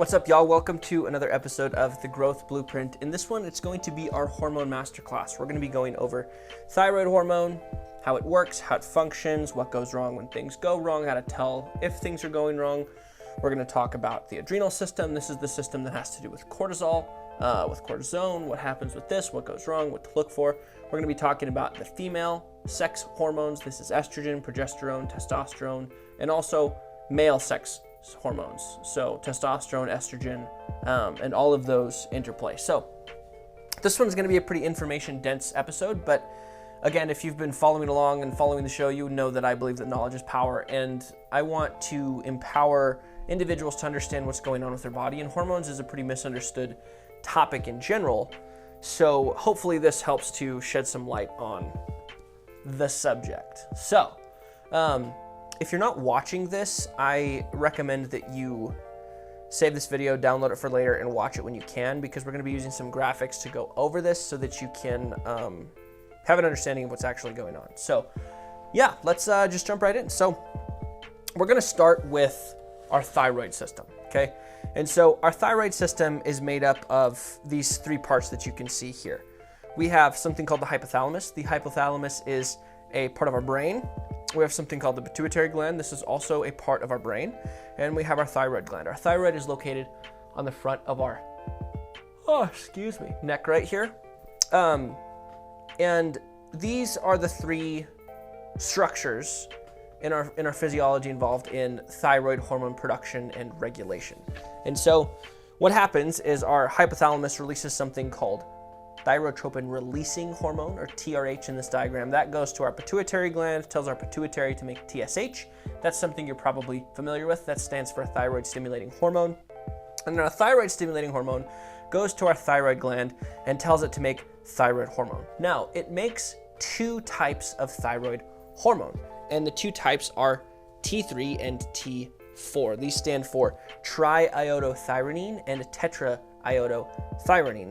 What's up, y'all? Welcome to another episode of The Growth Blueprint. In this one, it's going to be our hormone masterclass. We're going to be going over thyroid hormone, how it works, how it functions, what goes wrong when things go wrong, how to tell if things are going wrong. We're going to talk about the adrenal system. This is the system that has to do with cortisol, with cortisone, what happens with this, what goes wrong, what to look for. We're going to be talking about the female sex hormones. This is estrogen, progesterone, testosterone, and also male sex hormones. So testosterone, estrogen, and all of those interplay. So this one's going to be a pretty information dense episode, but again, if you've been following along and following the show, you know that I believe that knowledge is power, and I want to empower individuals to understand what's going on with their body, and hormones is a pretty misunderstood topic in general. So hopefully this helps to shed some light on the subject. So, if you're not watching this, I recommend that you save this video, download it for later, and watch it when you can, because we're going to be using some graphics to go over this so that you can have an understanding of what's actually going on. So yeah, let's just jump right in. So we're going to start with our thyroid system, okay? And so our thyroid system is made up of these three parts that you can see here. We have something called the hypothalamus. The hypothalamus is a part of our brain. We have something called the pituitary gland. This is also a part of our brain. And we have our thyroid gland. Our thyroid is located on the front of our, neck right here. And these are the three structures in our physiology involved in thyroid hormone production and regulation. And so what happens is our hypothalamus releases something called thyrotropin releasing hormone, or TRH in this diagram. That goes to our pituitary gland, tells our pituitary to make TSH. That's something you're probably familiar with. That stands for thyroid stimulating hormone. And then our thyroid stimulating hormone goes to our thyroid gland and tells it to make thyroid hormone. Now, it makes two types of thyroid hormone, and the two types are T3 and T4. These stand for triiodothyronine and tetraiodothyronine,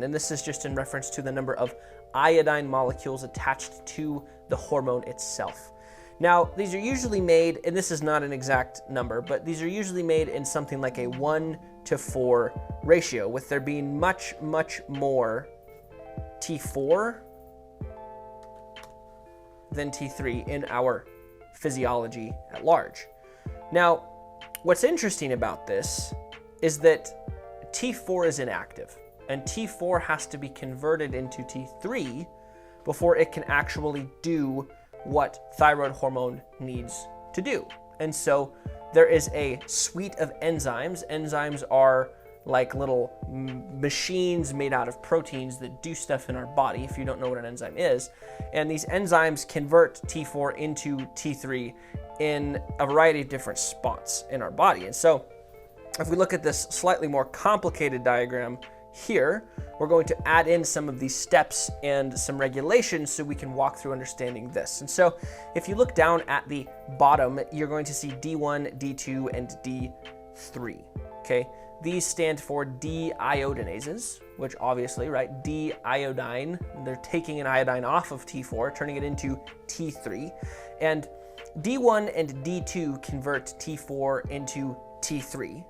and this is just in reference to the number of iodine molecules attached to the hormone itself. Now, these are usually made, and this is not an exact number, but these are usually made in something like a 1-to-4 ratio, with there being much, much more T4 than T3 in our physiology at large. Now, what's interesting about this is that T4 is inactive, and T4 has to be converted into T3 before it can actually do what thyroid hormone needs to do. And so there is a suite of enzymes. Enzymes are like little machines made out of proteins that do stuff in our body, if you don't know what an enzyme is. And these enzymes convert T4 into T3 in a variety of different spots in our body. And so if we look at this slightly more complicated diagram here, we're going to add in some of these steps and some regulations so we can walk through understanding this. And so if you look down at the bottom, you're going to see D1, D2, and D3, okay? These stand for deiodinases, which obviously, right, D-iodine, they're taking an iodine off of T4, turning it into T3. And D1 and D2 convert T4 into T3.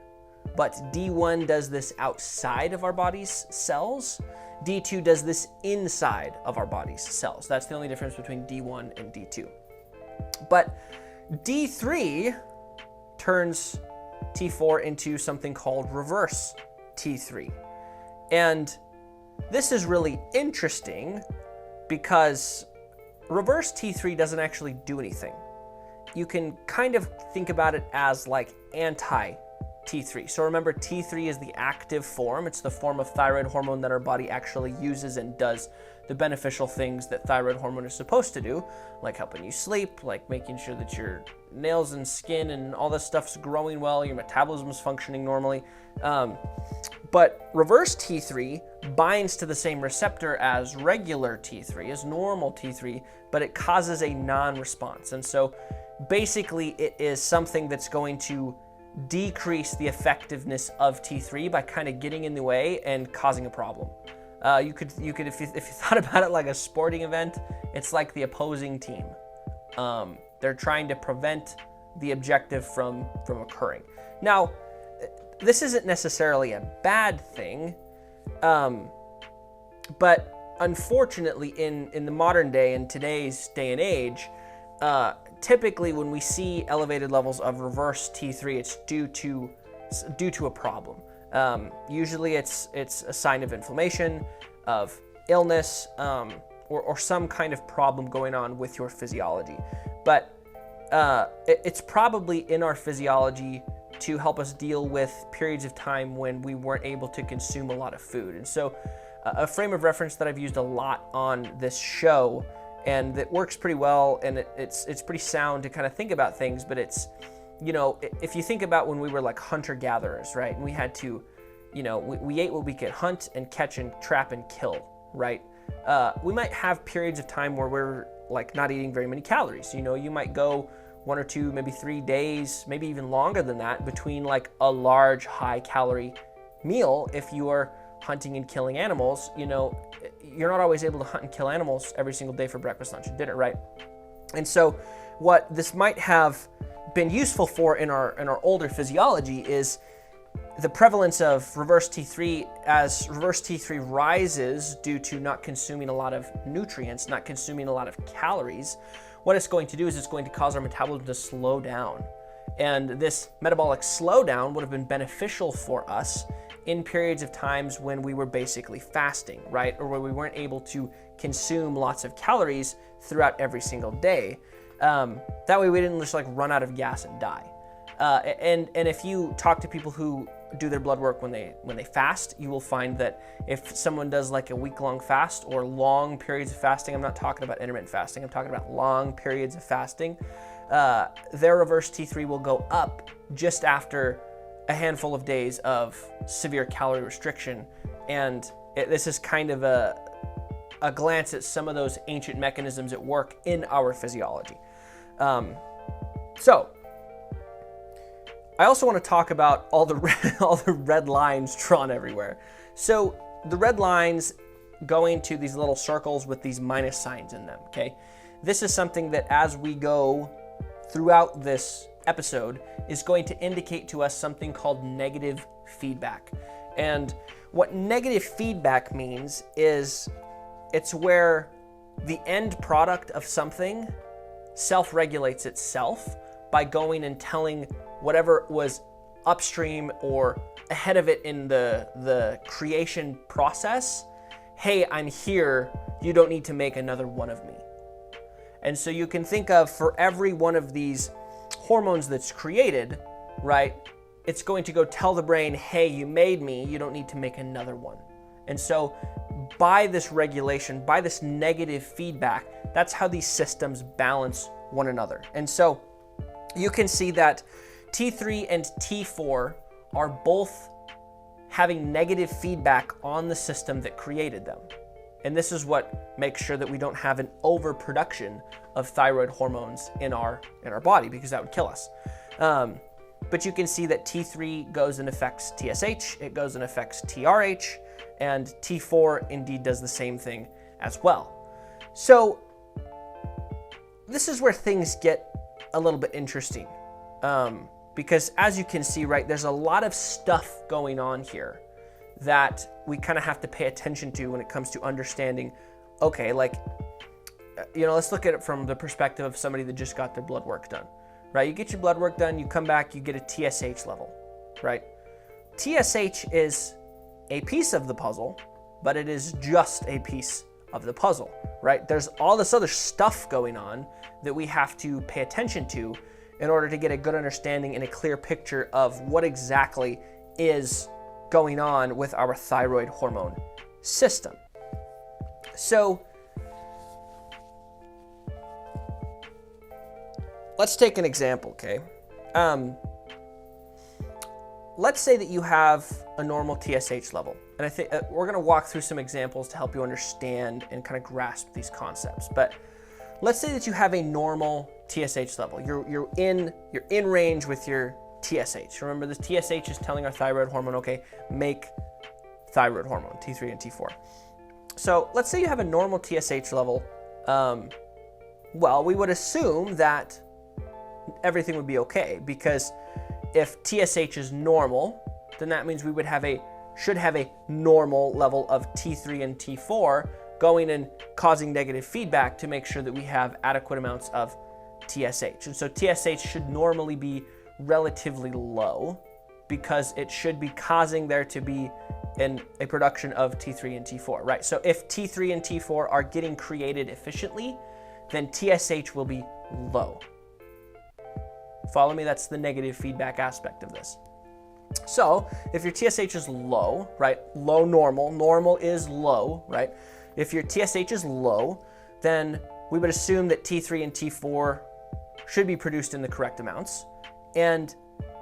But D1 does this outside of our body's cells. D2 does this inside of our body's cells. That's the only difference between D1 and D2. But D3 turns T4 into something called reverse T3. And this is really interesting because reverse T3 doesn't actually do anything. You can kind of think about it as like anti-T3. So remember, T3 is the active form. It's the form of thyroid hormone that our body actually uses and does the beneficial things that thyroid hormone is supposed to do, like helping you sleep, like making sure that your nails and skin and all this stuff's growing well, your metabolism is functioning normally. But reverse T3 binds to the same receptor as regular T3, as normal T3, but it causes a non-response. And so basically it is something that's going to decrease the effectiveness of T3 by kind of getting in the way and causing a problem. You could if you thought about it like a sporting event, it's like the opposing team. They're trying to prevent the objective from occurring. Now, this isn't necessarily a bad thing, but unfortunately in the modern day, in today's day and age, typically when we see elevated levels of reverse T3, it's due to a problem. Usually it's a sign of inflammation, of illness, or some kind of problem going on with your physiology. But it's probably in our physiology to help us deal with periods of time when we weren't able to consume a lot of food. And so a frame of reference that I've used a lot on this show, and that works pretty well, and it's pretty sound to kind of think about things, but it's, you know, if you think about when we were like hunter-gatherers, right, and we had to, you know, we ate what we could hunt and catch and trap and kill, right? We might have periods of time where we're like not eating very many calories. You know, you might go 1 or 2, maybe 3 days, maybe even longer than that, between like a large high-calorie meal. If you are hunting and killing animals, you know, you're not always able to hunt and kill animals every single day for breakfast, lunch, and dinner, right? And so what this might have been useful for in our older physiology is the prevalence of reverse T3. As reverse T3 rises due to not consuming a lot of nutrients, not consuming a lot of calories, what it's going to do is it's going to cause our metabolism to slow down. And this metabolic slowdown would have been beneficial for us in periods of times when we were basically fasting, right? Or where we weren't able to consume lots of calories throughout every single day. That way we didn't just like run out of gas and die. And if you talk to people who do their blood work when they fast, you will find that if someone does like a week-long fast or long periods of fasting, I'm not talking about intermittent fasting, I'm talking about long periods of fasting, their reverse T3 will go up just after a handful of days of severe calorie restriction. And this is kind of a glance at some of those ancient mechanisms at work in our physiology. So I also want to talk about all the red lines drawn everywhere. So the red lines going to these little circles with these minus signs in them, okay? This is something that as we go throughout this episode is going to indicate to us something called negative feedback. And what negative feedback means is it's where the end product of something self-regulates itself by going and telling whatever was upstream or ahead of it in the creation process, hey, I'm here, you don't need to make another one of me. And so you can think of, for every one of these hormones that's created, right, it's going to go tell the brain, hey, you made me, you don't need to make another one. And so by this regulation, by this negative feedback, that's how these systems balance one another. And so you can see that T3 and T4 are both having negative feedback on the system that created them. And this is what makes sure that we don't have an overproduction of thyroid hormones in our body, because that would kill us. But you can see that T3 goes and affects TSH, it goes and affects TRH, and T4 indeed does the same thing as well. So this is where things get a little bit interesting. Because as you can see, right, there's a lot of stuff going on here that we kind of have to pay attention to when it comes to understanding, okay, like, you know, let's look at it from the perspective of somebody that just got their blood work done, right? You get your blood work done, you come back, you get a TSH level, right? TSH is a piece of the puzzle, but it is just a piece of the puzzle, right? There's all this other stuff going on that we have to pay attention to in order to get a good understanding and a clear picture of what exactly is going on with our thyroid hormone system. So let's take an example, okay? Let's say that you have a normal TSH level. And I think we're gonna walk through some examples to help you understand and kind of grasp these concepts. But let's say that you have a normal TSH level. You're in range with your TSH. Remember, the TSH is telling our thyroid hormone, okay, make thyroid hormone, T3 and T4. So let's say you have a normal TSH level. Well, we would assume that everything would be okay, because if TSH is normal, then that means we should have a normal level of T3 and T4 going and causing negative feedback to make sure that we have adequate amounts of TSH. And so TSH should normally be relatively low because it should be causing there to be a production of T3 and T4, right? So if T3 and T4 are getting created efficiently, then TSH will be low. Follow me? That's the negative feedback aspect of this. So if your TSH is low, right? Low normal is low, right? If your TSH is low, then we would assume that T3 and T4 should be produced in the correct amounts. And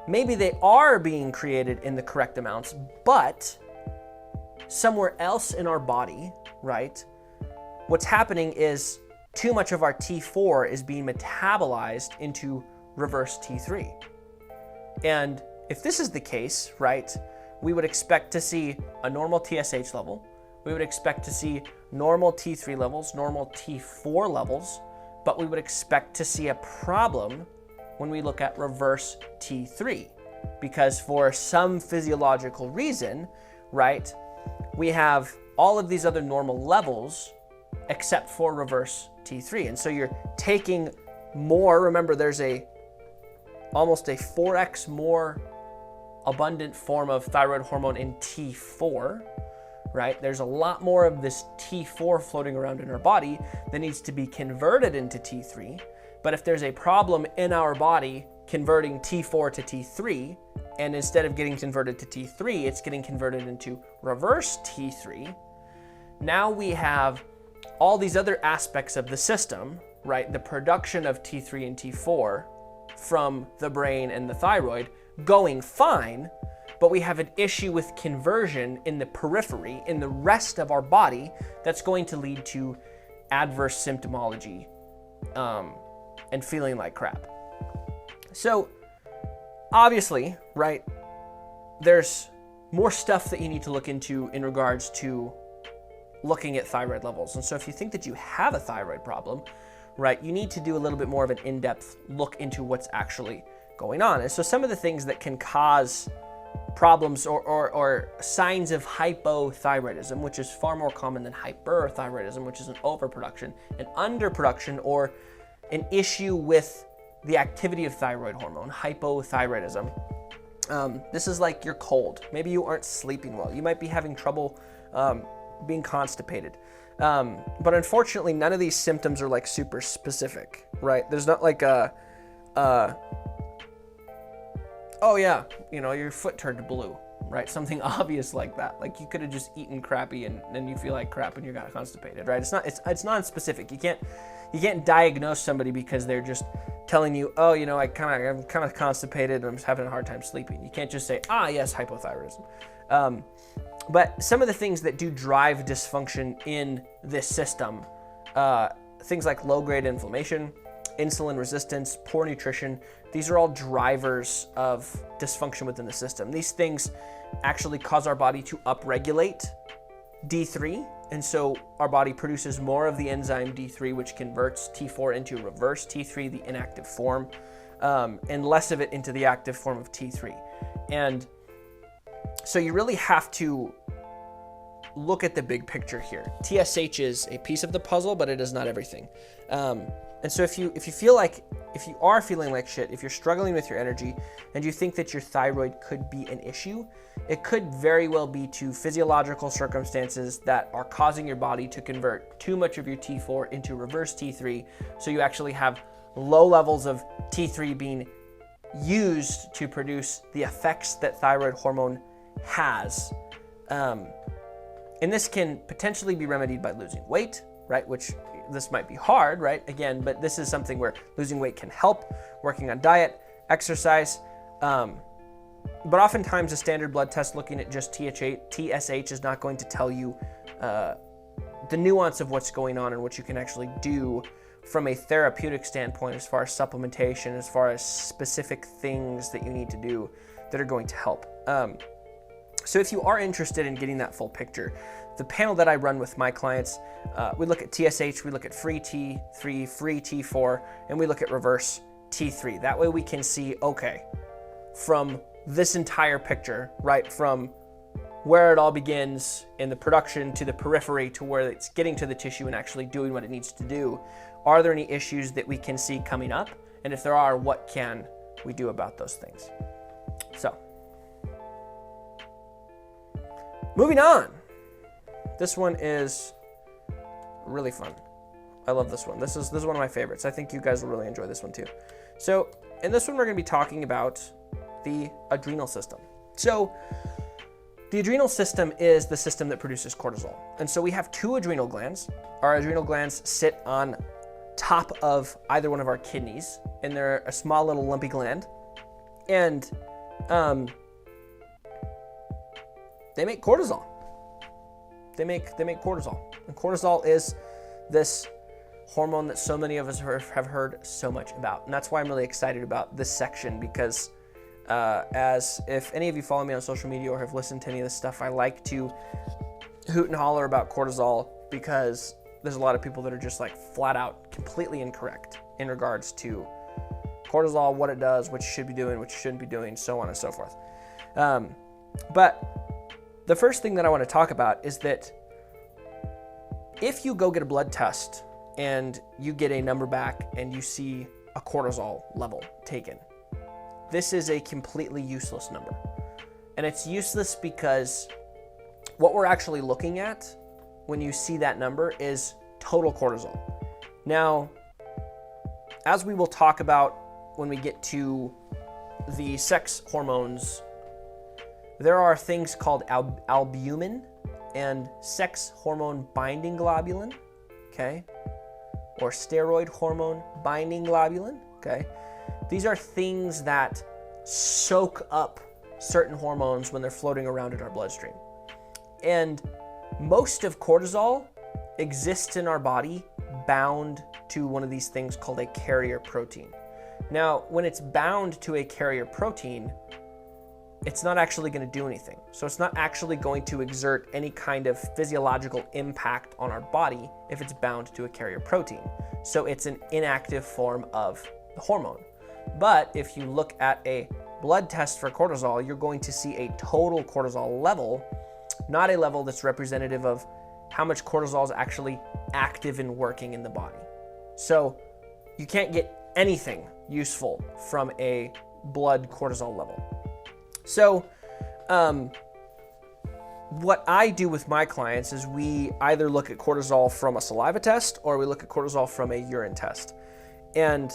maybe they are being created in the correct amounts, but somewhere else in our body, right? What's happening is too much of our T4 is being metabolized into reverse T3. And if this is the case, right, we would expect to see a normal TSH level. We would expect to see normal T3 levels, normal T4 levels, but we would expect to see a problem when we look at reverse T3, because for some physiological reason, right, we have all of these other normal levels except for reverse T3. And so you're taking more, remember there's almost a 4x more abundant form of thyroid hormone in T4, right? There's a lot more of this T4 floating around in our body that needs to be converted into T3. But if there's a problem in our body converting T4 to T3, and instead of getting converted to T3, it's getting converted into reverse T3, now we have all these other aspects of the system, right? The production of T3 and T4 from the brain and the thyroid going fine, but we have an issue with conversion in the periphery, in the rest of our body, that's going to lead to adverse symptomology and feeling like crap. So obviously, right, there's more stuff that you need to look into in regards to looking at thyroid levels. And so if you think that you have a thyroid problem, right, you need to do a little bit more of an in-depth look into what's actually going on. And so some of the things that can cause problems or signs of hypothyroidism, which is far more common than hyperthyroidism, which is an overproduction, an underproduction, or an issue with the activity of thyroid hormone, hypothyroidism. This is like you're cold. Maybe you aren't sleeping well. You might be having trouble being constipated. But unfortunately, none of these symptoms are like super specific, right? There's not like oh yeah, you know, your foot turned blue, right? Something obvious like that. Like you could have just eaten crappy and then you feel like crap when you got constipated, right? It's non-specific. You can't diagnose somebody because they're just telling you, oh, you know, I'm kind of constipated and I'm just having a hard time sleeping. You can't just say, yes, hypothyroidism. But some of the things that do drive dysfunction in this system, things like low-grade inflammation, insulin resistance, poor nutrition, these are all drivers of dysfunction within the system. These things actually cause our body to upregulate D3, and so our body produces more of the enzyme D3, which converts T4 into reverse T3, the inactive form, and less of it into the active form of T3. And so you really have to look at the big picture here. TSH is a piece of the puzzle, but it is not everything. And so if you are feeling like shit, if you're struggling with your energy and you think that your thyroid could be an issue, it could very well be to physiological circumstances that are causing your body to convert too much of your T4 into reverse T3. So you actually have low levels of T3 being used to produce the effects that thyroid hormone has. And this can potentially be remedied by losing weight, right? Which this might be hard, right? Again, but this is something where losing weight can help, working on diet, exercise. But oftentimes a standard blood test looking at just TSH is not going to tell you the nuance of what's going on and what you can actually do from a therapeutic standpoint as far as supplementation, as far as specific things that you need to do that are going to help. So if you are interested in getting that full picture, the panel that I run with my clients, we look at TSH, we look at free T3, free T4, and we look at reverse T3. That way we can see, okay, from this entire picture, right from where it all begins in the production to the periphery to where it's getting to the tissue and actually doing what it needs to do. Are there any issues that we can see coming up? And if there are, what can we do about those things? So, moving on. This one is really fun. I love this one. This is one of my favorites. I think you guys will really enjoy this one too. So, in this one, we're going to be talking about the adrenal system. So, the adrenal system is the system that produces cortisol. And so we have two adrenal glands. Our adrenal glands sit on top of either one of our kidneys, and they're a small little lumpy gland. And they make cortisol. They make cortisol. And cortisol is this hormone that so many of us have heard so much about. And that's why I'm really excited about this section, because as if any of you follow me on social media or have listened to any of this stuff, I like to hoot and holler about cortisol, because there's a lot of people that are just like flat out completely incorrect in regards to cortisol, what it does, what you should be doing, what you shouldn't be doing, so on and so forth. But the first thing that I want to talk about is that if you go get a blood test and you get a number back and you see a cortisol level taken, this is a completely useless number. And it's useless because what we're actually looking at when you see that number is total cortisol. Now, as we will talk about when we get to the sex hormones, there are things called albumin and sex hormone binding globulin, okay? Or steroid hormone binding globulin, okay? These are things that soak up certain hormones when they're floating around in our bloodstream. And most of cortisol exists in our body bound to one of these things called a carrier protein. Now, when it's bound to a carrier protein, it's not actually going to do anything. So it's not actually going to exert any kind of physiological impact on our body if it's bound to a carrier protein. So it's an inactive form of the hormone. But if you look at a blood test for cortisol, you're going to see a total cortisol level, not a level that's representative of how much cortisol is actually active and working in the body. So you can't get anything useful from a blood cortisol level. So what I do with my clients is we either look at cortisol from a saliva test or we look at cortisol from a urine test. And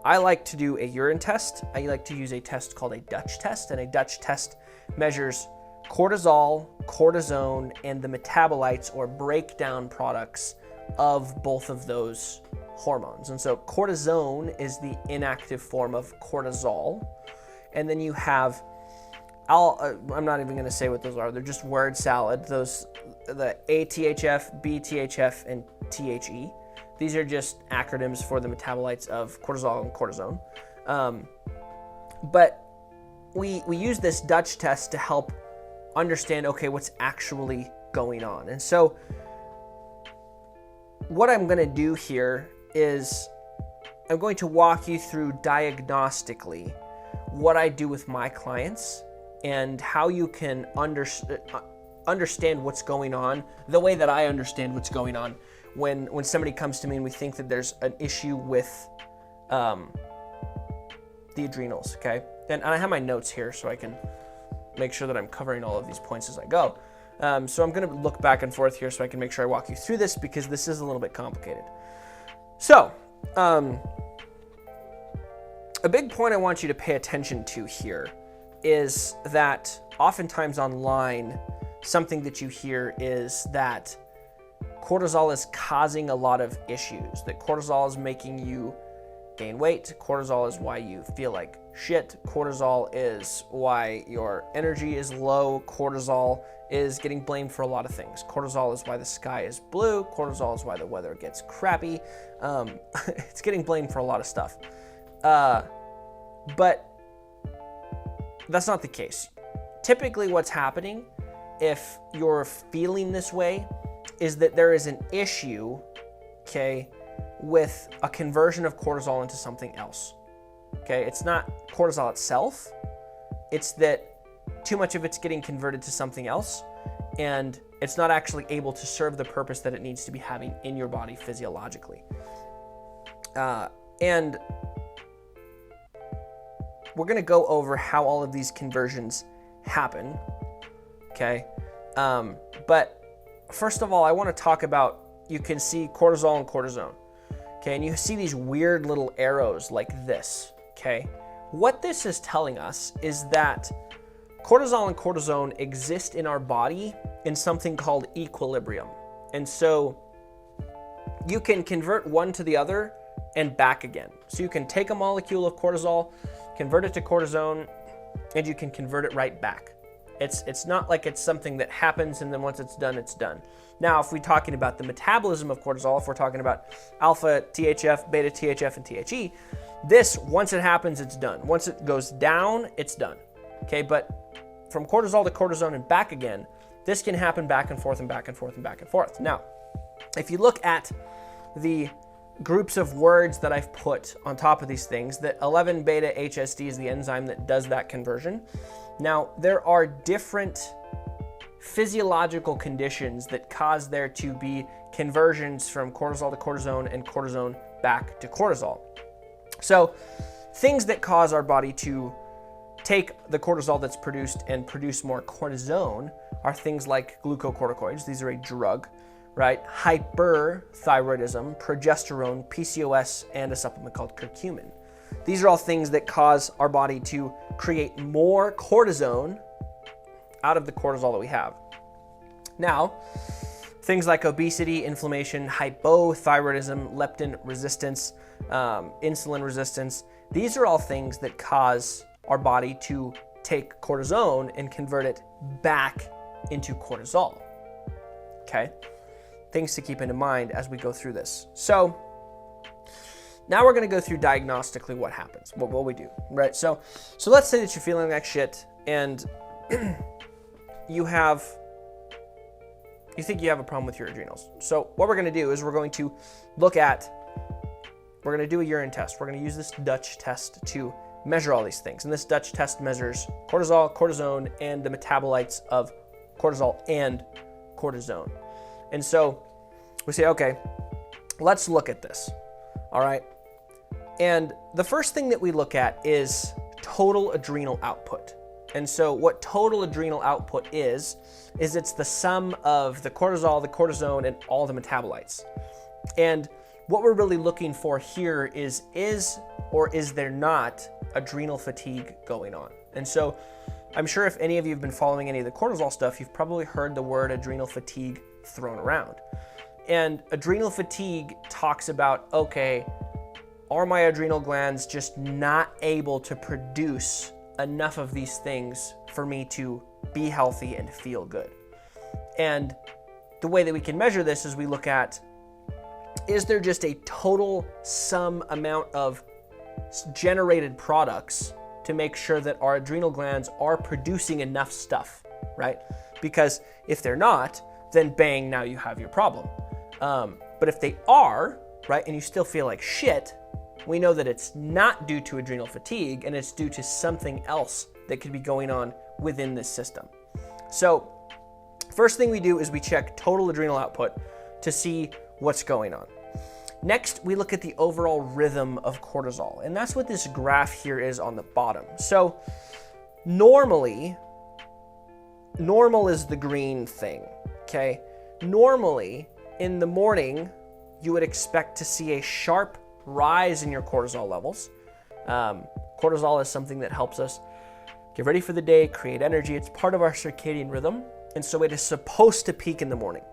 I like to do a urine test. I like to use a test called a Dutch test, and a Dutch test measures cortisol, cortisone, and the metabolites or breakdown products of both of those hormones. And so cortisone is the inactive form of cortisol. And then you have, I'm not even going to say what those are. They're just word salad. Those, the ATHF, BTHF, and THE. These are just acronyms for the metabolites of cortisol and cortisone. But we use this Dutch test to help understand, okay, what's actually going on. And so what I'm going to do here is I'm going to walk you through diagnostically what I do with my clients and how you can understand what's going on the way that I understand what's going on when somebody comes to me and we think that there's an issue with the adrenals, okay? And I have my notes here so I can make sure that I'm covering all of these points as I go. So I'm going to look back and forth here so I can make sure I walk you through this, because this is a little bit complicated. So, a big point I want you to pay attention to here is that oftentimes online, something that you hear is that cortisol is causing a lot of issues, that cortisol is making you gain weight, cortisol is why you feel like shit, cortisol is why your energy is low, cortisol is getting blamed for a lot of things. Cortisol is why the sky is blue, cortisol is why the weather gets crappy. It's getting blamed for a lot of stuff. But that's not the case. Typically what's happening, if you're feeling this way, is that there is an issue, okay, with a conversion of cortisol into something else. Okay, it's not cortisol itself, It's that too much of it's getting converted to something else, and it's not actually able to serve the purpose that it needs to be having in your body physiologically. And we're going to go over how all of these conversions happen, okay? But first of all, I want to talk about, you can see cortisol and cortisone, okay? And you see these weird little arrows like this, okay? What this is telling us is that cortisol and cortisone exist in our body in something called equilibrium. And so you can convert one to the other and back again. So you can take a molecule of cortisol, convert it to cortisone, and you can convert it right back. It's not like it's something that happens and then once it's done, it's done. Now, if we're talking about the metabolism of cortisol, if we're talking about alpha THF, beta THF, and THE, this, once it happens, it's done. Once it goes down, it's done. Okay, but from cortisol to cortisone and back again, this can happen back and forth and back and forth and back and forth. Now, if you look at the groups of words that I've put on top of these things, that 11-beta-HSD is the enzyme that does that conversion. Now, there are different physiological conditions that cause there to be conversions from cortisol to cortisone and cortisone back to cortisol. So, things that cause our body to take the cortisol that's produced and produce more cortisone are things like glucocorticoids. These are a drug, right? Hyperthyroidism, progesterone, PCOS, and a supplement called curcumin. These are all things that cause our body to create more cortisone out of the cortisol that we have. Now, things like obesity, inflammation, hypothyroidism, leptin resistance, insulin resistance, these are all things that cause our body to take cortisone and convert it back into cortisol. Okay? Things to keep in mind as we go through this. So now we're going to go through diagnostically what happens, what we do, right? So let's say that you're feeling like shit and you think you have a problem with your adrenals. So what we're going to do is we're going to do a urine test. We're going to use this Dutch test to measure all these things. And this Dutch test measures cortisol, cortisone, and the metabolites of cortisol and cortisone. And so we say, okay, let's look at this. All right. And the first thing that we look at is total adrenal output. And so what total adrenal output is it's the sum of the cortisol, the cortisone, and all the metabolites. And what we're really looking for here is or is there not adrenal fatigue going on? And so I'm sure if any of you have been following any of the cortisol stuff, you've probably heard the word adrenal fatigue thrown around. And adrenal fatigue talks about, okay, are my adrenal glands just not able to produce enough of these things for me to be healthy and feel good? And the way that we can measure this is we look at, is there just a total sum amount of generated products to make sure that our adrenal glands are producing enough stuff, right? Because if they're not, then bang, now you have your problem. But if they are, right, and you still feel like shit, we know that it's not due to adrenal fatigue and it's due to something else that could be going on within this system. So first thing we do is we check total adrenal output to see what's going on. Next, we look at the overall rhythm of cortisol, and that's what this graph here is on the bottom. So normal is the green thing, okay? Normally, in the morning, you would expect to see a sharp rise in your cortisol levels. Cortisol is something that helps us get ready for the day, create energy. It's part of our circadian rhythm, and so it is supposed to peak in the morning.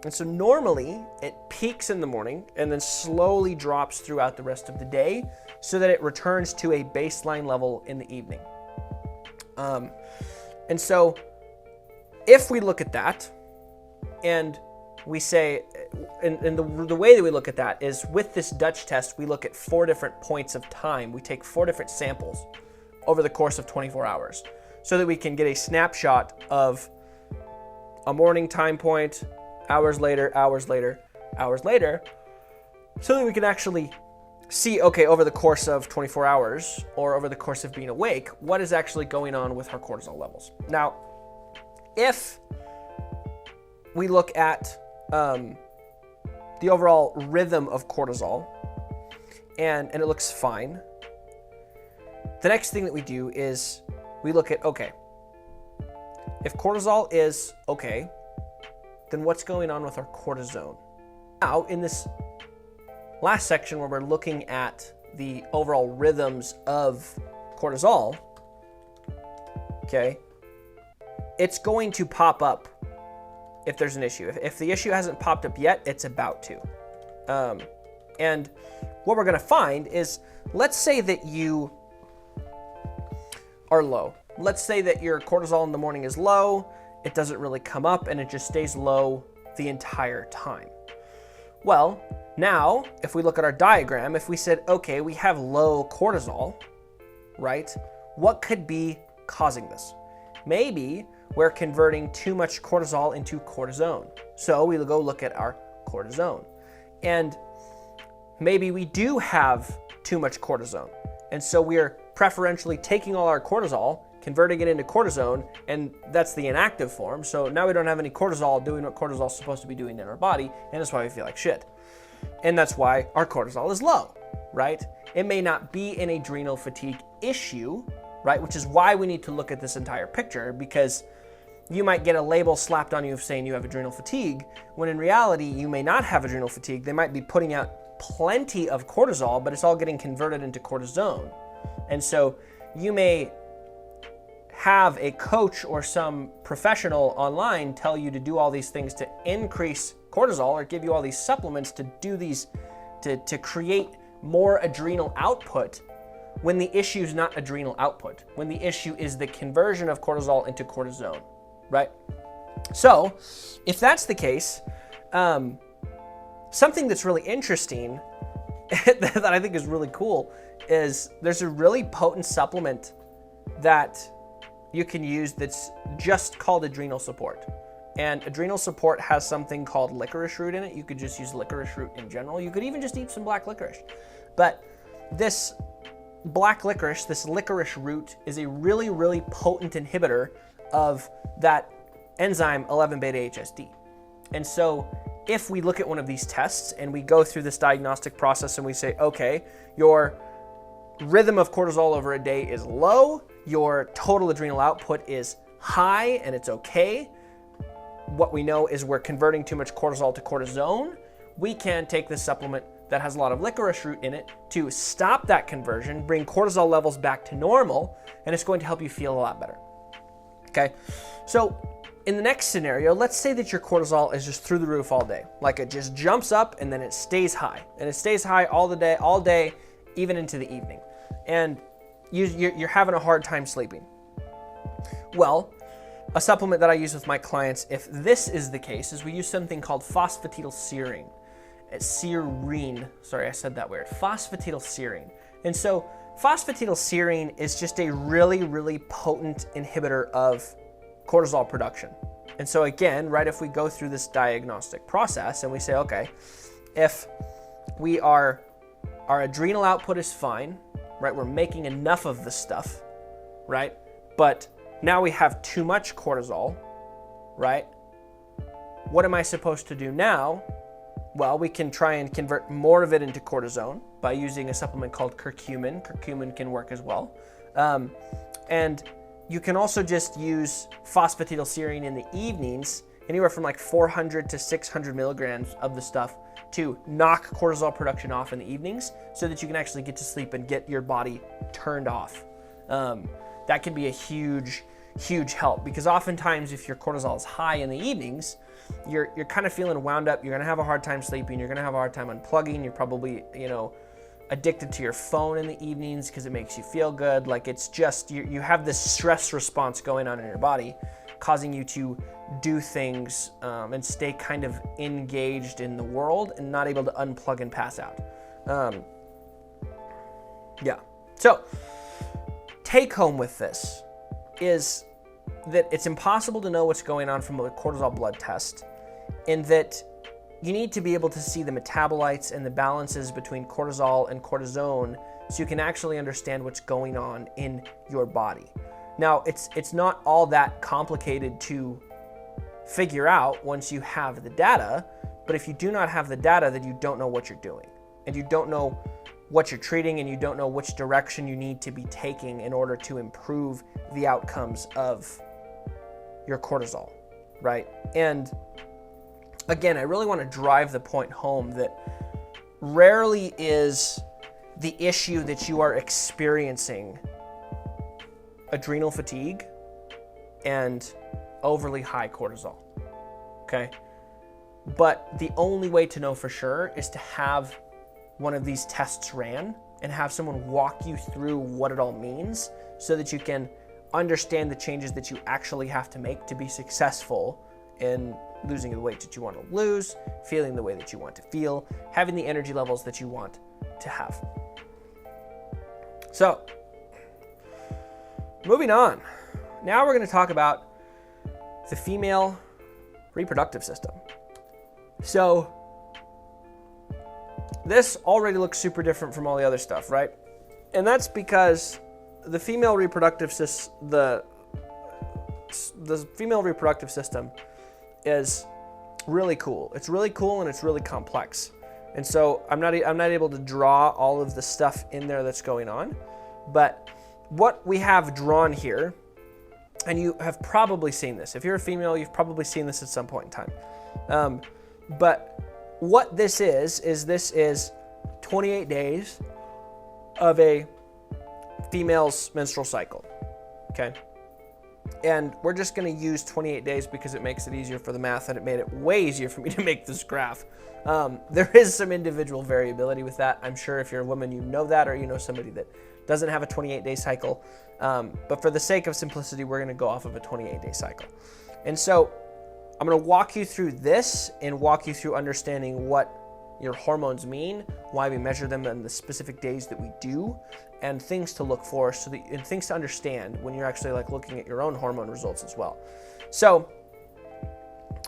And so normally it peaks in the morning and then slowly drops throughout the rest of the day so that it returns to a baseline level in the evening. And so if we look at that and we say, and the way that we look at that is with this Dutch test, we look at 4 different points of time. We take 4 different samples over the course of 24 hours so that we can get a snapshot of a morning time point, hours later, so that we can actually see, okay, over the course of 24 hours or over the course of being awake, what is actually going on with our cortisol levels. Now, if we look at the overall rhythm of cortisol and it looks fine, the next thing that we do is we look at, okay, if cortisol is okay, then what's going on with our cortisone? Now, in this last section where we're looking at the overall rhythms of cortisol, okay, it's going to pop up if there's an issue. If the issue hasn't popped up yet, it's about to. And what we're going to find is, let's say that you are low. Let's say that your cortisol in the morning is low, it doesn't really come up, and it just stays low the entire time. Well, now, if we look at our diagram, if we said, okay, we have low cortisol, right? What could be causing this? Maybe we're converting too much cortisol into cortisone. So we go look at our cortisone. And maybe we do have too much cortisone. And so we're preferentially taking all our cortisol, converting it into cortisone, and that's the inactive form. So now we don't have any cortisol doing what cortisol is supposed to be doing in our body, and that's why we feel like shit. And that's why our cortisol is low, right? It may not be an adrenal fatigue issue, right? Which is why we need to look at this entire picture, because you might get a label slapped on you of saying you have adrenal fatigue, when in reality, you may not have adrenal fatigue. They might be putting out plenty of cortisol, but it's all getting converted into cortisone. And so you may have a coach or some professional online tell you to do all these things to increase cortisol, or give you all these supplements to do these, to create more adrenal output, when the issue is not adrenal output, when the issue is the conversion of cortisol into cortisone, right? So if that's the case, something that's really interesting that I think is really cool is there's a really potent supplement that you can use that's just called adrenal support. And adrenal support has something called licorice root in it. You could just use licorice root in general. You could even just eat some black licorice. But this black licorice, this licorice root, is a really, really potent inhibitor of that enzyme 11-beta-HSD. And so if we look at one of these tests and we go through this diagnostic process and we say, okay, your rhythm of cortisol over a day is low, your total adrenal output is high, and it's okay. What we know is we're converting too much cortisol to cortisone. We can take this supplement that has a lot of licorice root in it to stop that conversion, bring cortisol levels back to normal, and it's going to help you feel a lot better. Okay, so in the next scenario, let's say that your cortisol is just through the roof all day. Like it just jumps up and then it stays high. And it stays high all day, even into the evening. And you're having a hard time sleeping. Well, a supplement that I use with my clients, if this is the case, is we use something called phosphatidylserine. Sorry, I said that weird. Phosphatidylserine. And so phosphatidylserine is just a really, really potent inhibitor of cortisol production. And so again, right, if we go through this diagnostic process and we say, okay, if our adrenal output is fine, right, we're making enough of the stuff, right, but now we have too much cortisol, right? What am I supposed to do now? Well, we can try and convert more of it into cortisone by using a supplement called curcumin. Curcumin can work as well. And you can also just use phosphatidylserine in the evenings, anywhere from like 400 to 600 milligrams of the stuff, to knock cortisol production off in the evenings so that you can actually get to sleep and get your body turned off. That can be a huge, huge help, because oftentimes if your cortisol is high in the evenings, you're kind of feeling wound up. You're going to have a hard time sleeping. You're going to have a hard time unplugging. You're probably, addicted to your phone in the evenings because it makes you feel good. Like it's just, you have this stress response going on in your body, causing you to do things and stay kind of engaged in the world and not able to unplug and pass out. So take home with this is that it's impossible to know what's going on from a cortisol blood test, and that you need to be able to see the metabolites and the balances between cortisol and cortisone so you can actually understand what's going on in your body. Now, it's not all that complicated to figure out once you have the data, but if you do not have the data, then you don't know what you're doing, and you don't know what you're treating, and you don't know which direction you need to be taking in order to improve the outcomes of your cortisol, right? And again, I really want to drive the point home that rarely is the issue that you are experiencing adrenal fatigue and overly high cortisol, okay? But the only way to know for sure is to have one of these tests ran and have someone walk you through what it all means so that you can understand the changes that you actually have to make to be successful in losing the weight that you want to lose, feeling the way that you want to feel, having the energy levels that you want to have. So, moving on. Now we're going to talk about the female reproductive system. So, this already looks super different from all the other stuff, right? And that's because the female reproductive the female reproductive system is really cool. It's really cool and it's really complex. And so I'm not able to draw all of the stuff in there that's going on, but what we have drawn here, and you have probably seen this. If you're a female, you've probably seen this at some point in time. But what this is 28 days of a female's menstrual cycle, okay? And we're just gonna use 28 days because it makes it easier for the math, and it made it way easier for me to make this graph. There is some individual variability with that. I'm sure if you're a woman, you know that, or you know somebody that doesn't have a 28-day cycle. But for the sake of simplicity, we're gonna go off of a 28-day cycle. And so I'm gonna walk you through this and walk you through understanding what your hormones mean, why we measure them on the specific days that we do, and things to look for, and things to understand when you're actually like looking at your own hormone results as well. So,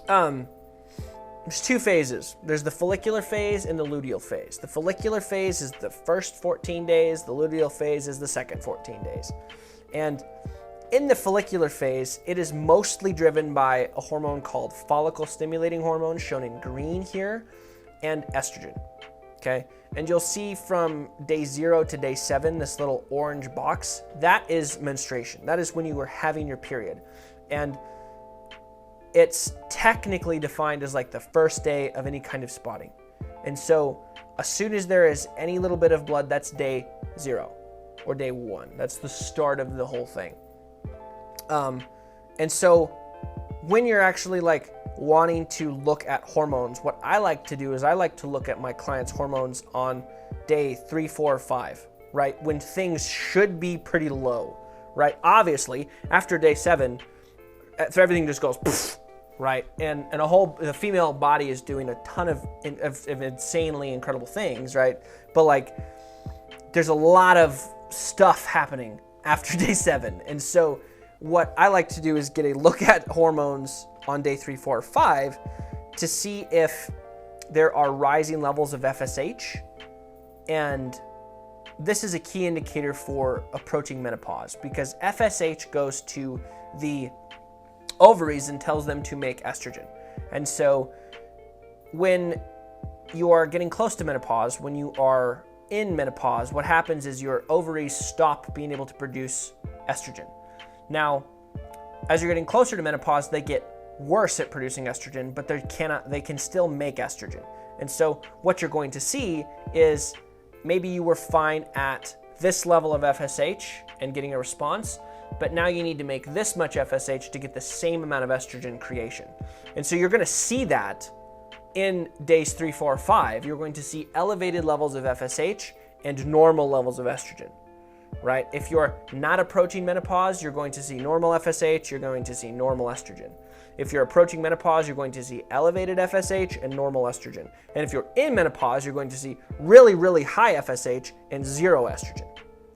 there's two phases. There's the follicular phase and the luteal phase. The follicular phase is the first 14 days. The luteal phase is the second 14 days. And in the follicular phase, it is mostly driven by a hormone called follicle stimulating hormone, shown in green here, and estrogen, okay? And you'll see from day 0 to day 7, this little orange box, that is menstruation. That is when you are having your period. And it's technically defined as like the first day of any kind of spotting. And so as soon as there is any little bit of blood, that's day 0 or day 1. That's the start of the whole thing. And so when you're actually like wanting to look at hormones, what I like to do is I like to look at my clients' hormones on day 3, 4, 5, right? When things should be pretty low, right? Obviously, after day 7, everything just goes poof, right? And the female body is doing a ton of insanely incredible things, right? But like, there's a lot of stuff happening after day 7. And so what I like to do is get a look at hormones on day 3, 4, 5 to see if there are rising levels of FSH. And this is a key indicator for approaching menopause because FSH goes to the ovaries and tells them to make estrogen. And so when you are getting close to menopause, when you are in menopause, what happens is your ovaries stop being able to produce estrogen. Now, as you're getting closer to menopause, they get worse at producing estrogen, but they can still make estrogen. And so what you're going to see is maybe you were fine at this level of FSH and getting a response, but now you need to make this much FSH to get the same amount of estrogen creation. And so you're going to see that in days 3, 4, 5. You're going to see elevated levels of FSH and normal levels of estrogen, right? If you're not approaching menopause, you're going to see normal FSH, you're going to see normal estrogen. If you're approaching menopause, you're going to see elevated FSH and normal estrogen. And if you're in menopause, you're going to see really, really high FSH and 0 estrogen,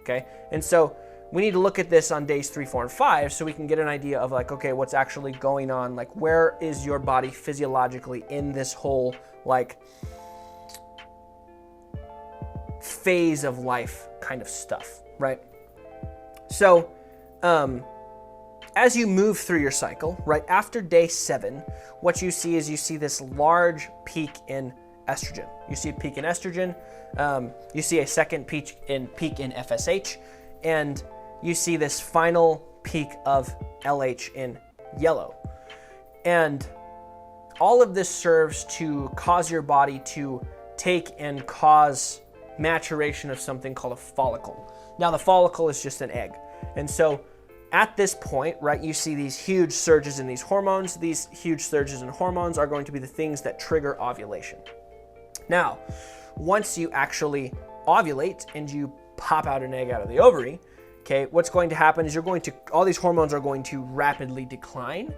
okay? And so we need to look at this on days 3, 4, and 5 so we can get an idea of like, okay, what's actually going on? Like, where is your body physiologically in this whole like phase of life kind of stuff, right? So, as you move through your cycle, right after day 7, what you see is you see this large peak in estrogen. You see a peak in estrogen. You see a second peak in FSH, and you see this final peak of LH in yellow. And all of this serves to cause your body to take and cause maturation of something called a follicle. Now, the follicle is just an egg. And so at this point, right, you see these huge surges in these hormones. These huge surges in hormones are going to be the things that trigger ovulation. Now, once you actually ovulate and you pop out an egg out of the ovary, okay, what's going to happen is all these hormones are going to rapidly decline,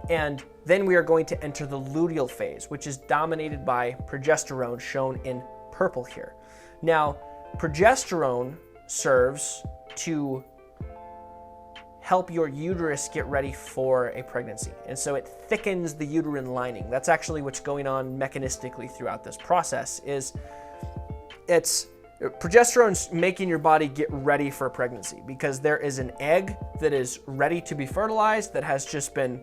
and then we are going to enter the luteal phase, which is dominated by progesterone, shown in purple here. Now, progesterone serves to help your uterus get ready for a pregnancy. And so it thickens the uterine lining. That's actually what's going on mechanistically throughout this process. It's progesterone's making your body get ready for a pregnancy, because there is an egg that is ready to be fertilized that has just been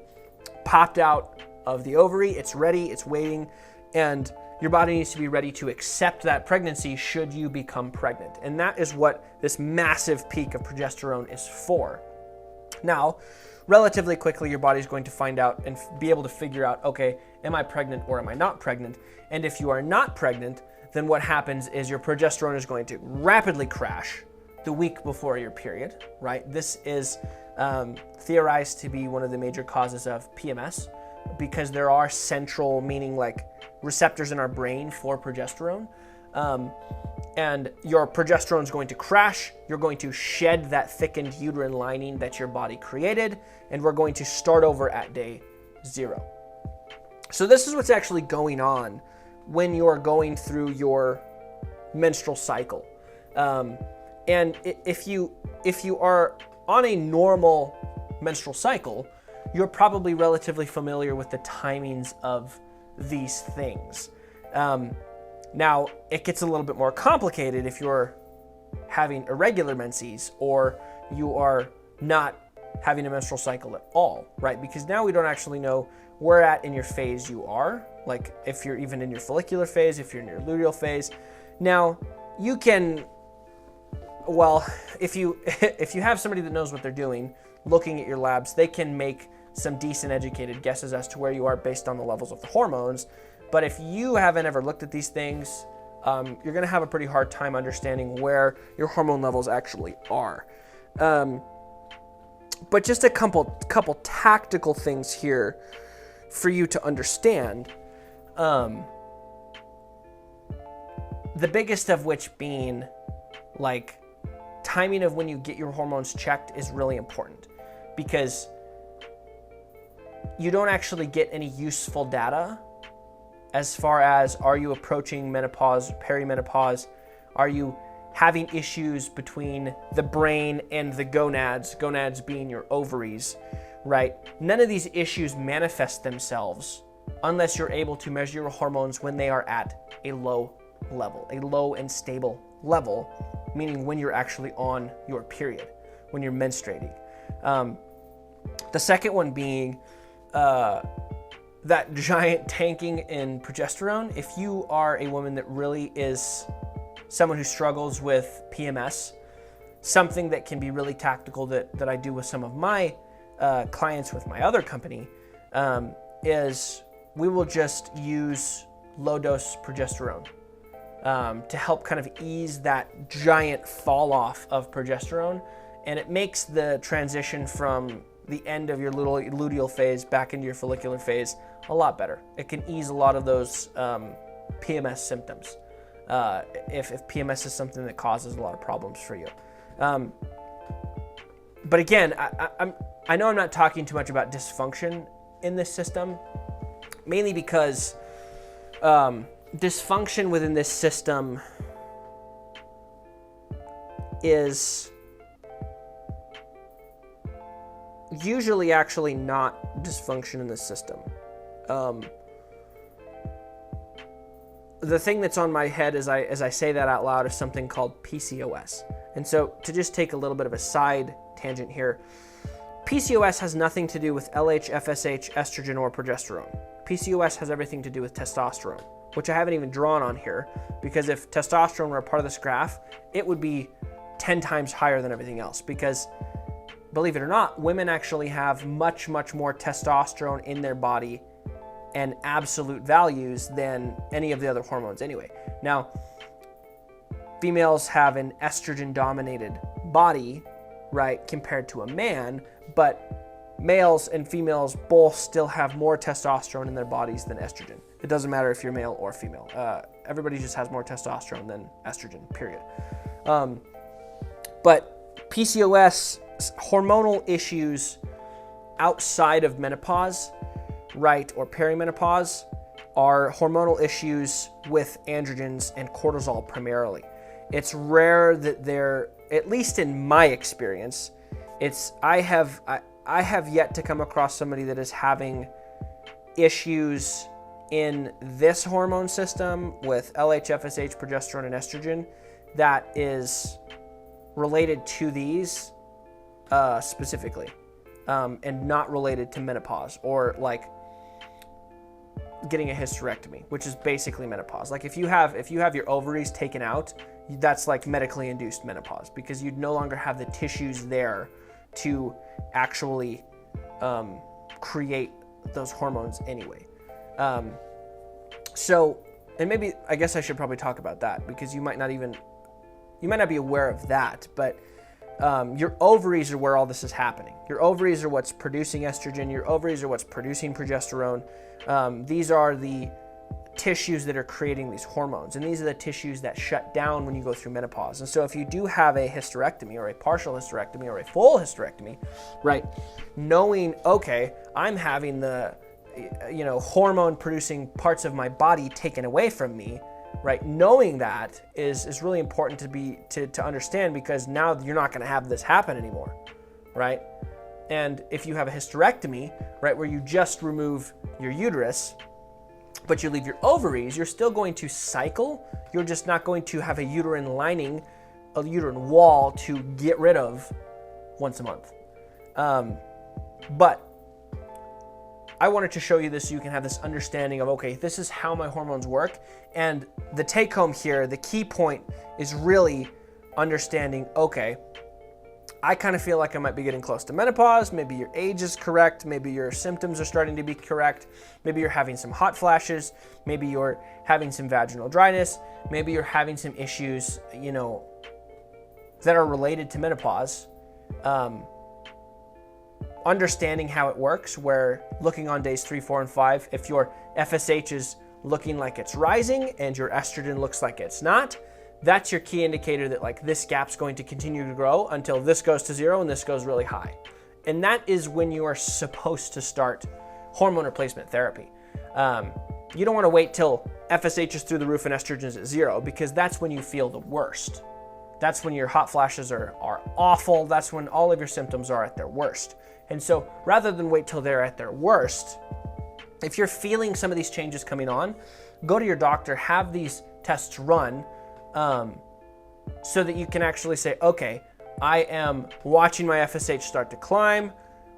popped out of the ovary. It's ready, it's waiting, and your body needs to be ready to accept that pregnancy should you become pregnant. And that is what this massive peak of progesterone is for. Now, relatively quickly, your body's going to find out and be able to figure out, okay, am I pregnant or am I not pregnant? And if you are not pregnant, then what happens is your progesterone is going to rapidly crash the week before your period, right? This is theorized to be one of the major causes of PMS, because there are central, meaning like receptors in our brain for progesterone. And your progesterone is going to crash. You're going to shed that thickened uterine lining that your body created, and we're going to start over at day 0. So this is what's actually going on when you're going through your menstrual cycle. And if you are on a normal menstrual cycle, you're probably relatively familiar with the timings of these things. Now, it gets a little bit more complicated if you're having irregular menses or you are not having a menstrual cycle at all, right? Because now we don't actually know where at in your phase you are, like if you're even in your follicular phase, if you're in your luteal phase. Now, you can, well, if you have somebody that knows what they're doing, looking at your labs, they can make some decent educated guesses as to where you are based on the levels of the hormones. But if you haven't ever looked at these things, you're gonna have a pretty hard time understanding where your hormone levels actually are. But just a couple tactical things here for you to understand. The biggest of which being like timing of when you get your hormones checked is really important, because you don't actually get any useful data as far as, are you approaching menopause, perimenopause? Are you having issues between the brain and the gonads being your ovaries, right? None of these issues manifest themselves unless you're able to measure your hormones when they are at a low level, a low and stable level, meaning when you're actually on your period, when you're menstruating. The second one being that giant tanking in progesterone. If you are a woman that really is someone who struggles with PMS, something that can be really tactical that I do with some of my clients with my other company is we will just use low-dose progesterone to help kind of ease that giant fall off of progesterone, and it makes the transition from the end of your luteal phase back into your follicular phase a lot better. It can ease a lot of those PMS symptoms if PMS is something that causes a lot of problems for you. But again, I know I'm not talking too much about dysfunction in this system, mainly because dysfunction within this system is usually actually not dysfunction in the system. The thing that's on my head as I say that out loud is something called PCOS. And so to just take a little bit of a side tangent here, PCOS has nothing to do with LH, FSH, estrogen, or progesterone. PCOS has everything to do with testosterone, which I haven't even drawn on here, because if testosterone were a part of this graph, it would be 10 times higher than everything else, because believe it or not, women actually have much, much more testosterone in their body and absolute values than any of the other hormones anyway. Now, females have an estrogen-dominated body, right, compared to a man, but males and females both still have more testosterone in their bodies than estrogen. It doesn't matter if you're male or female. Everybody just has more testosterone than estrogen, period. But PCOS, hormonal issues outside of menopause, right, or perimenopause, are hormonal issues with androgens and cortisol primarily. It's rare that they're, at least in my experience, I have yet to come across somebody that is having issues in this hormone system with LH, FSH, progesterone, and estrogen that is related to these specifically, and not related to menopause or like getting a hysterectomy, which is basically menopause. Like if you have your ovaries taken out, that's like medically induced menopause, because you'd no longer have the tissues there to actually create those hormones anyway. So, and maybe, I guess I should probably talk about that, because you might not be aware of that, but your ovaries are where all this is happening. Your ovaries are what's producing estrogen. Your ovaries are what's producing progesterone. These are the tissues that are creating these hormones, and these are the tissues that shut down when you go through menopause. And so if you do have a hysterectomy or a partial hysterectomy or a full hysterectomy, right, knowing, okay, I'm having the hormone producing parts of my body taken away from me, right, knowing that is really important to understand, because now you're not going to have this happen anymore, right? And if you have a hysterectomy, right, where you just remove your uterus, but you leave your ovaries, you're still going to cycle. You're just not going to have a uterine lining, a uterine wall to get rid of once a month. But I wanted to show you this so you can have this understanding of, okay, this is how my hormones work. And the take home here, the key point is really understanding, okay, I kind of feel like I might be getting close to menopause. Maybe your age is correct. Maybe your symptoms are starting to be correct. Maybe you're having some hot flashes. Maybe you're having some vaginal dryness. Maybe you're having some issues, that are related to menopause. Understanding how it works, where looking on days 3, 4, and 5, if your FSH is looking like it's rising and your estrogen looks like it's not, that's your key indicator that like this gap's going to continue to grow until this goes to 0 and this goes really high. And that is when you are supposed to start hormone replacement therapy. You don't want to wait till FSH is through the roof and estrogen is at 0, because that's when you feel the worst. That's when your hot flashes are awful. That's when all of your symptoms are at their worst. And so rather than wait till they're at their worst, if you're feeling some of these changes coming on, go to your doctor, have these tests run, so that you can actually say, okay, I am watching my FSH start to climb,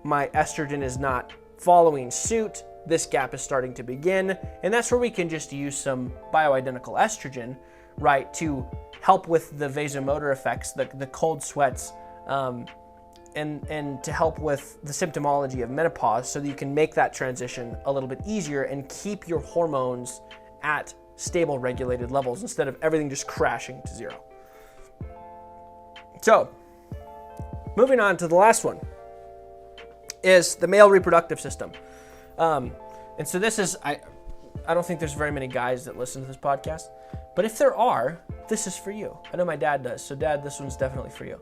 my estrogen is not following suit, this gap is starting to begin, and that's where we can just use some bioidentical estrogen, right, to help with the vasomotor effects, the cold sweats, and to help with the symptomology of menopause, so that you can make that transition a little bit easier and keep your hormones at stable, regulated levels instead of everything just crashing to 0. So, moving on to the last one is the male reproductive system. And so this is, I don't think there's very many guys that listen to this podcast, but if there are, this is for you. I know my dad does, so Dad, this one's definitely for you.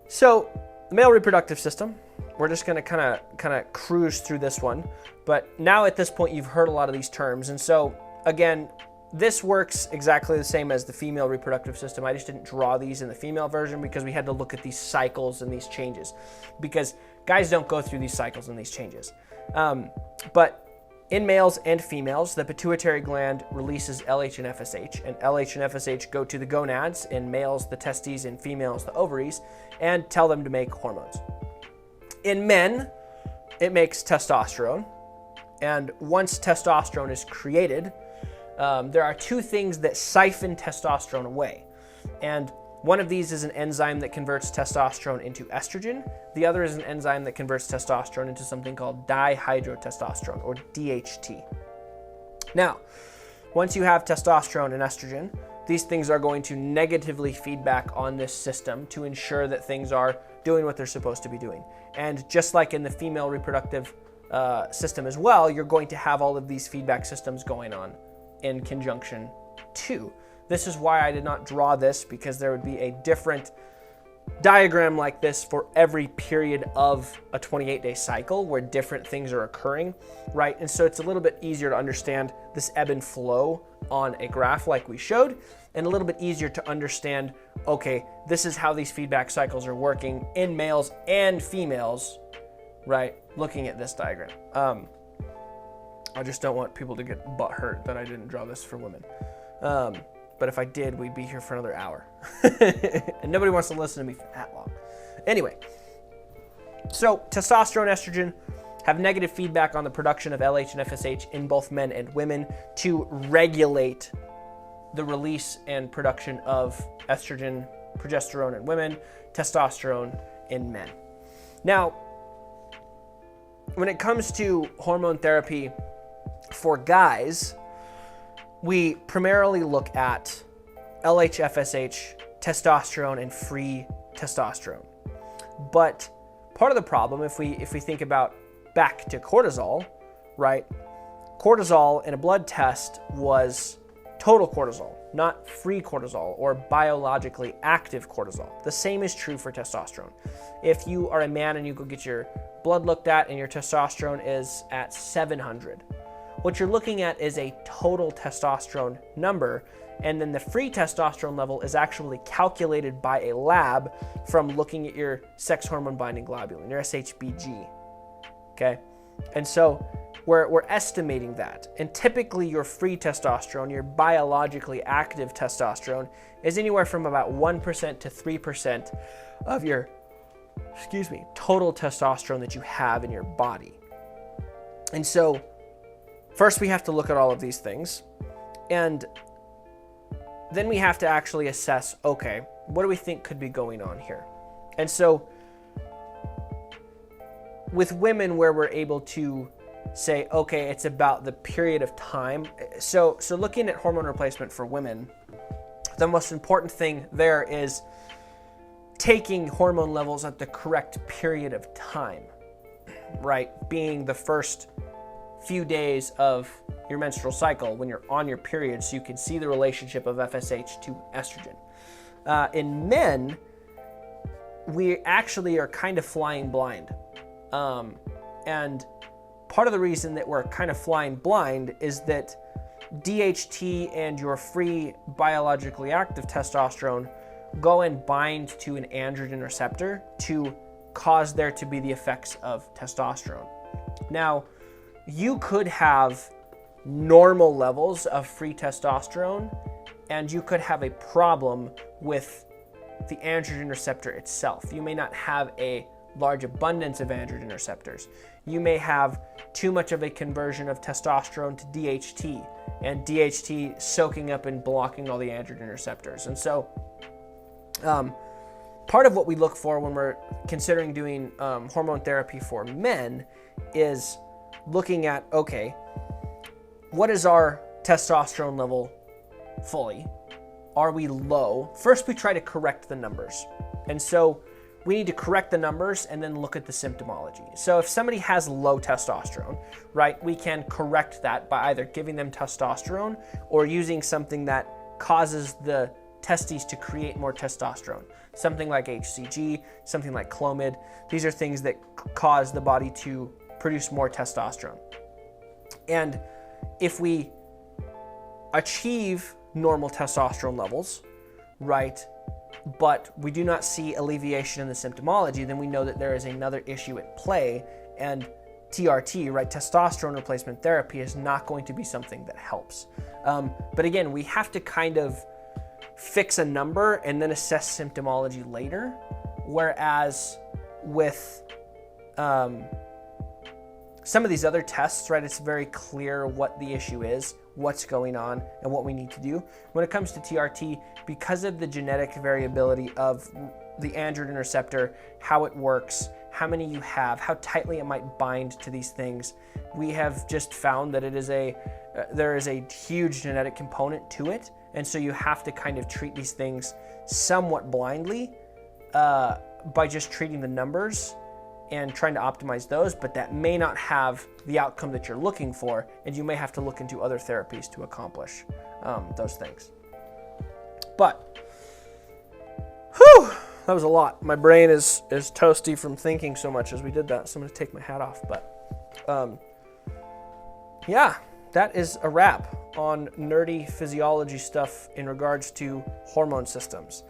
So, the male reproductive system, we're just going to kind of cruise through this one. But now at this point, you've heard a lot of these terms. And so, again, this works exactly the same as the female reproductive system. I just didn't draw these in the female version because we had to look at these cycles and these changes, because guys don't go through these cycles and these changes. But in males and females, the pituitary gland releases LH and FSH, and LH and FSH go to the gonads, in males the testes, in females the ovaries, and tell them to make hormones. In men, it makes testosterone, and once testosterone is created, there are two things that siphon testosterone away, and one of these is an enzyme that converts testosterone into estrogen. The other is an enzyme that converts testosterone into something called dihydrotestosterone, or DHT. Now, once you have testosterone and estrogen, these things are going to negatively feedback on this system to ensure that things are doing what they're supposed to be doing. And just like in the female reproductive system as well, you're going to have all of these feedback systems going on in conjunction too. This is why I did not draw this, because there would be a different diagram like this for every period of a 28-day cycle where different things are occurring, right? And so it's a little bit easier to understand this ebb and flow on a graph like we showed, and a little bit easier to understand, okay, this is how these feedback cycles are working in males and females, right? Looking at this diagram. I just don't want people to get butthurt that I didn't draw this for women. But if I did, we'd be here for another hour. And nobody wants to listen to me for that long. Anyway, so testosterone, estrogen have negative feedback on the production of LH and FSH in both men and women to regulate the release and production of estrogen, progesterone in women, testosterone in men. Now, when it comes to hormone therapy for guys, we primarily look at LH, FSH, testosterone, and free testosterone. But part of the problem, if we think about back to cortisol, right? Cortisol in a blood test was total cortisol, not free cortisol or biologically active cortisol. The same is true for testosterone. If you are a man and you go get your blood looked at and your testosterone is at 700, what you're looking at is a total testosterone number, and then the free testosterone level is actually calculated by a lab from looking at your sex hormone binding globulin, your SHBG, okay? And so we're estimating that, and typically your free testosterone, your biologically active testosterone, is anywhere from about 1% to 3% of your, total testosterone that you have in your body. And so first, we have to look at all of these things, and then we have to actually assess, okay, what do we think could be going on here? And so with women, where we're able to say, okay, it's about the period of time. So looking at hormone replacement for women, the most important thing there is taking hormone levels at the correct period of time, right? Being the first few days of your menstrual cycle when you're on your period, so you can see the relationship of FSH to estrogen. In men, we actually are kind of flying blind. And part of the reason that we're kind of flying blind is that DHT and your free biologically active testosterone go and bind to an androgen receptor to cause there to be the effects of testosterone. Now, you could have normal levels of free testosterone, and you could have a problem with the androgen receptor itself. You may not have a large abundance of androgen receptors. You may have too much of a conversion of testosterone to DHT, and DHT soaking up and blocking all the androgen receptors. And so part of what we look for when we're considering doing hormone therapy for men is looking at, okay, what is our testosterone level fully? Are we low? First, we try to correct the numbers. And so we need to correct the numbers and then look at the symptomology. So if somebody has low testosterone, right, we can correct that by either giving them testosterone or using something that causes the testes to create more testosterone. Something like HCG, something like Clomid. These are things that cause the body to produce more testosterone. And if we achieve normal testosterone levels, right, but we do not see alleviation in the symptomology, then we know that there is another issue at play, and TRT, right, testosterone replacement therapy, is not going to be something that helps. But again, we have to kind of fix a number and then assess symptomology later, whereas with some of these other tests, right, it's very clear what the issue is, what's going on, and what we need to do. When it comes to TRT, because of the genetic variability of the androgen receptor, how it works, how many you have, how tightly it might bind to these things, we have just found that there is a huge genetic component to it, and so you have to kind of treat these things somewhat blindly by just treating the numbers and trying to optimize those, but that may not have the outcome that you're looking for, and you may have to look into other therapies to accomplish those things. But, whew, that was a lot. My brain is toasty from thinking so much as we did that, so I'm gonna take my hat off. But yeah, that is a wrap on nerdy physiology stuff in regards to hormone systems.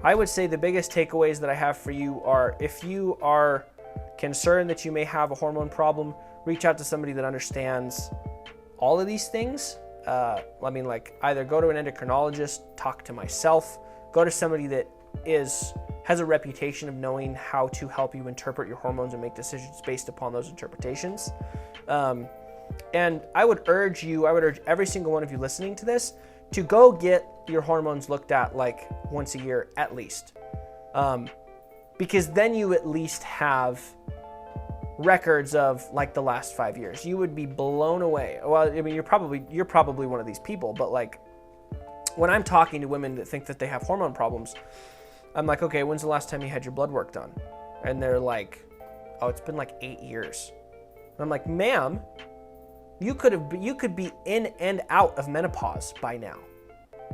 I would say the biggest takeaways that I have for you are, if you are concerned that you may have a hormone problem, reach out to somebody that understands all of these things. I mean, like, either go to an endocrinologist, talk to myself, go to somebody that has a reputation of knowing how to help you interpret your hormones and make decisions based upon those interpretations. And I would urge every single one of you listening to this to go get your hormones looked at like once a year at least. Because then you at least have records of like the last 5 years. You would be blown away. Well, I mean, you're probably one of these people, but like when I'm talking to women that think that they have hormone problems, I'm like, okay, when's the last time you had your blood work done? And they're like, oh, it's been like 8 years. And I'm like, ma'am, you could be in and out of menopause by now,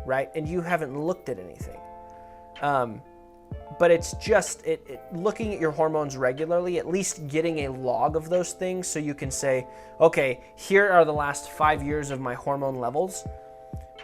right? And you haven't looked at anything. But it's just looking at your hormones regularly, at least getting a log of those things, so you can say, okay, here are the last 5 years of my hormone levels.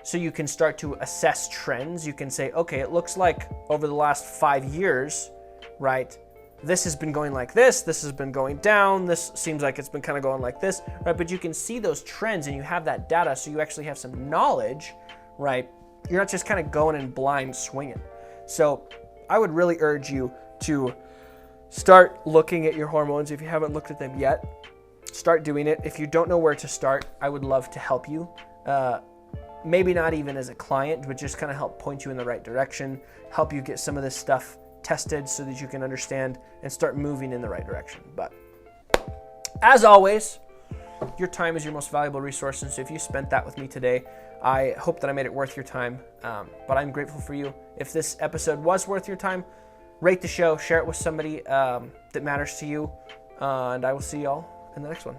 So you can start to assess trends. You can say, okay, it looks like over the last 5 years, right, this has been going like this has been going down, this seems like it's been kind of going like this, right? But you can see those trends and you have that data, so you actually have some knowledge, right? You're not just kind of going in blind swinging. So I would really urge you to start looking at your hormones. If you haven't looked at them yet, start doing it. If you don't know where to start, I would love to help you. Maybe not even as a client, but just kind of help point you in the right direction, help you get some of this stuff tested so that you can understand and start moving in the right direction. But as always, your time is your most valuable resource, and so if you spent that with me today, I hope that I made it worth your time, but I'm grateful for you. If this episode was worth your time, rate the show, share it with somebody that matters to you, and I will see y'all in the next one.